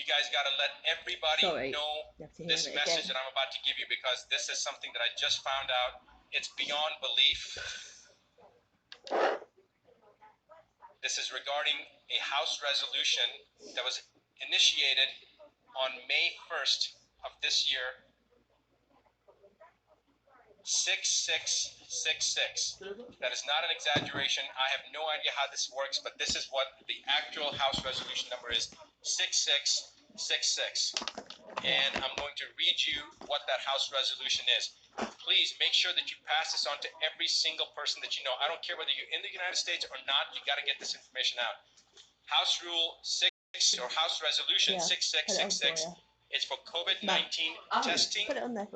You guys got to let everybody Sorry, know you have to hear this it message again. that I'm about to give you, because this is something that I just found out. It's beyond belief. This is regarding a House resolution that was initiated on May 1st of this year, 6666. That is not an exaggeration. I have no idea how this works, but this is what the actual House resolution number is, 6666. And I'm going to read you what that House resolution is. Please make sure that you pass this on to every single person that you know. I don't care whether you're in the United States or not, you got to get this information out. House Rule 6 or House Resolution 6666 is for COVID-19 testing,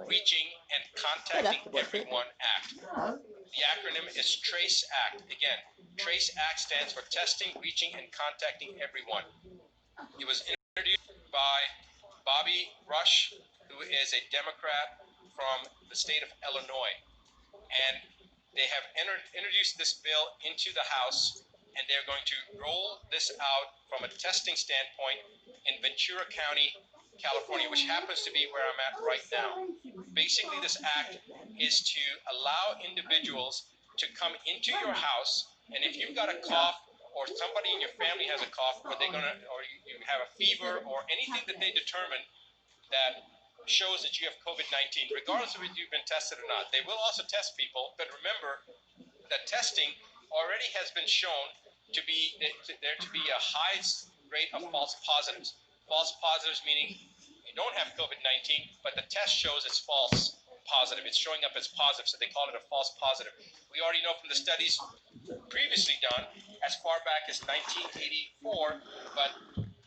reaching, and contacting everyone Act. The acronym is TRACE Act. Again, TRACE Act stands for Testing, Reaching, and Contacting Everyone. It was introduced by Bobby Rush, who is a Democrat from the state of Illinois. And they have introduced this bill into the House, and they're going to roll this out from a testing standpoint in Ventura County, California, which happens to be where I'm at right now. Basically, this act is to allow individuals to come into your house, and if you've got a cough, or somebody in your family has a cough, or you have a fever, or anything that they determine that shows that you have COVID-19, regardless of if you've been tested or not. They will also test people, but remember that testing already has been shown to be there to be a high rate of false positives. False positives meaning you don't have COVID-19, but the test shows it's false positive. It's showing up as positive, so they call it a false positive. We already know from the studies previously done, as far back as 1984, but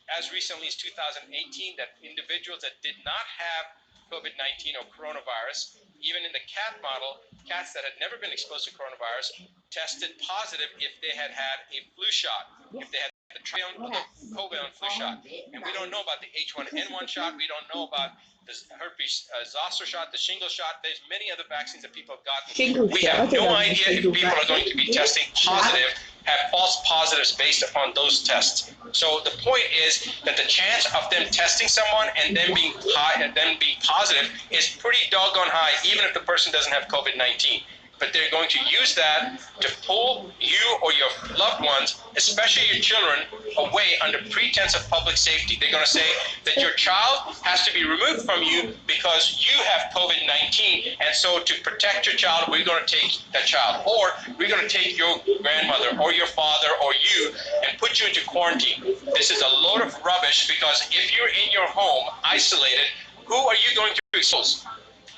as recently as 2018, that individuals that did not have COVID-19 or coronavirus, even in the cat model, cats that had never been exposed to coronavirus tested positive if they had had a flu shot, if they had the trion or the covalent flu shot. And we don't know about the H1N1 shot. We don't know about the herpes zoster shot, the shingle shot. There's many other vaccines that people have gotten. We have no idea if people are going to be testing positive, have false positives based upon those tests. So the point is that the chance of them testing someone and then being high and then being positive is pretty doggone high, even if the person doesn't have COVID-19. But they're going to use that to pull you or your loved ones, especially your children, away under pretense of public safety. They're going to say that your child has to be removed from you because you have COVID-19, and so to protect your child, we're going to take that child. Or we're going to take your grandmother or your father or you and put you into quarantine. This is a load of rubbish, because if you're in your home, isolated, who are you going to expose?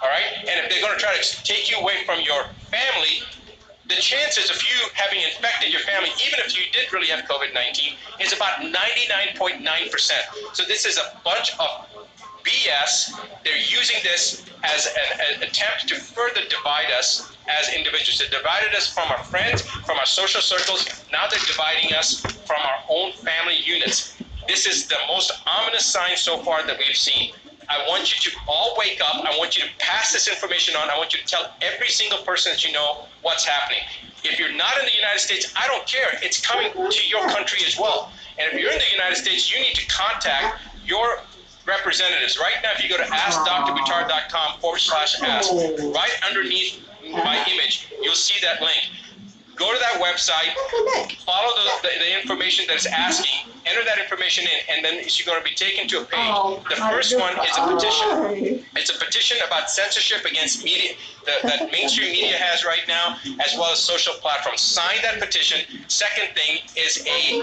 All right? And if they're going to try to take you away from your family, the chances of you having infected your family, even if you did really have COVID-19, is about 99.9%. So this is a bunch of BS. They're using this as an attempt to further divide us as individuals. They divided us from our friends, from our social circles. Now they're dividing us from our own family units. This is the most ominous sign so far that we've seen. I want you to all wake up. I want you to pass this information on. I want you to tell every single person that you know what's happening. If you're not in the United States, I don't care. It's coming to your country as well. And if you're in the United States, you need to contact your representatives. Right now, if you go to askdrbuttar.com/ask, right underneath my image, you'll see that link. Go to that website, follow the information that it's asking, enter that information in, and then you're going to be taken to a page. The first one is a petition. It's a petition about censorship against media that mainstream media has right now, as well as social platforms. Sign that petition. Second thing is a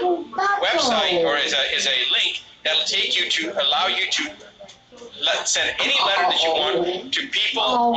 website, or is a link that'll take you to allow you to send any letter that you want to people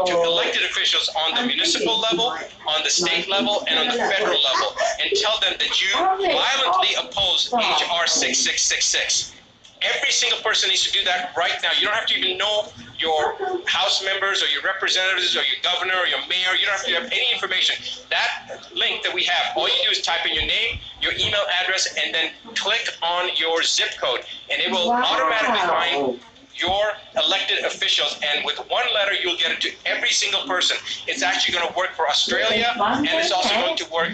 to elected officials on the municipal level, on the state level, and on the federal level, and tell them that you violently oppose HR 6666. Every single person needs to do that right now. You don't have to even know your House members or your representatives or your governor or your mayor. You don't have to have any information. That link that we have, all you do is type in your name, your email address, and then click on your zip code, and it will automatically find your elected officials, and with one letter you'll get it to every single person. It's actually going to work for Australia, and it's also going to work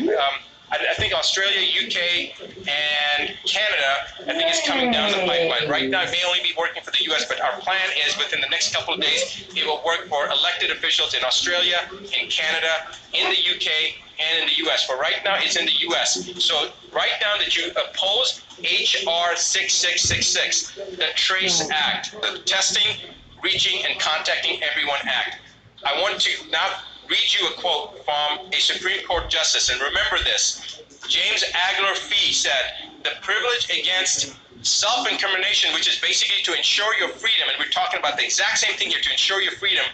I think Australia, UK, and Canada, I think, is coming down the pipeline. Right now, it may only be working for the U.S., but our plan is within the next couple of days, it will work for elected officials in Australia, in Canada, in the UK, and in the U.S. For right now, it's in the U.S. So write down that you oppose H.R. 6666, the TRACE Act, the Testing, Reaching, and Contacting Everyone Act. I want to now read you a quote from a Supreme Court justice, and remember this. James Agler Fee said, the privilege against self-incrimination, which is basically to ensure your freedom, and we're talking about the exact same thing here, to ensure your freedom,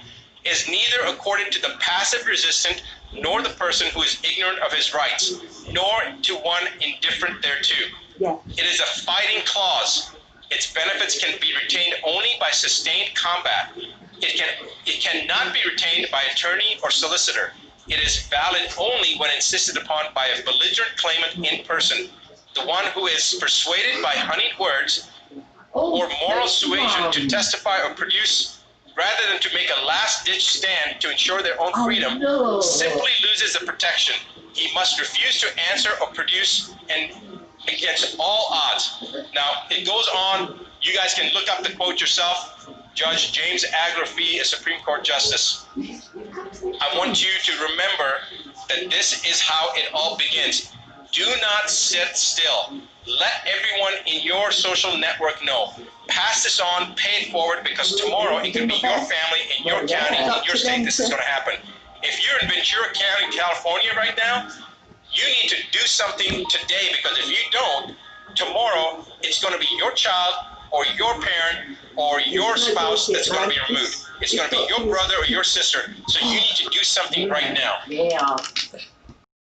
is neither accorded to the passive resistant nor the person who is ignorant of his rights, nor to one indifferent thereto. Yeah. It is a fighting clause. Its benefits can be retained only by sustained combat. It cannot be retained by attorney or solicitor. It is valid only when insisted upon by a belligerent claimant in person, the one who is persuaded by honeyed words or moral suasion to testify or produce, rather than to make a last-ditch stand to ensure their own freedom, simply loses the protection. He must refuse to answer or produce, and against all odds. Now, it goes on. You guys can look up the quote yourself. Judge James Agler Fee, a Supreme Court Justice. I want you to remember that this is how it all begins. Do not sit still. Let everyone in your social network know. Pass this on, pay it forward, because tomorrow it could be your family, in your county, in your state, this is going to happen. If you're in Ventura County, California right now, you need to do something today, because if you don't, tomorrow it's going to be your child or your parent or your spouse that's going to be removed. It's going to be your brother or your sister. So you need to do something right now. Yeah.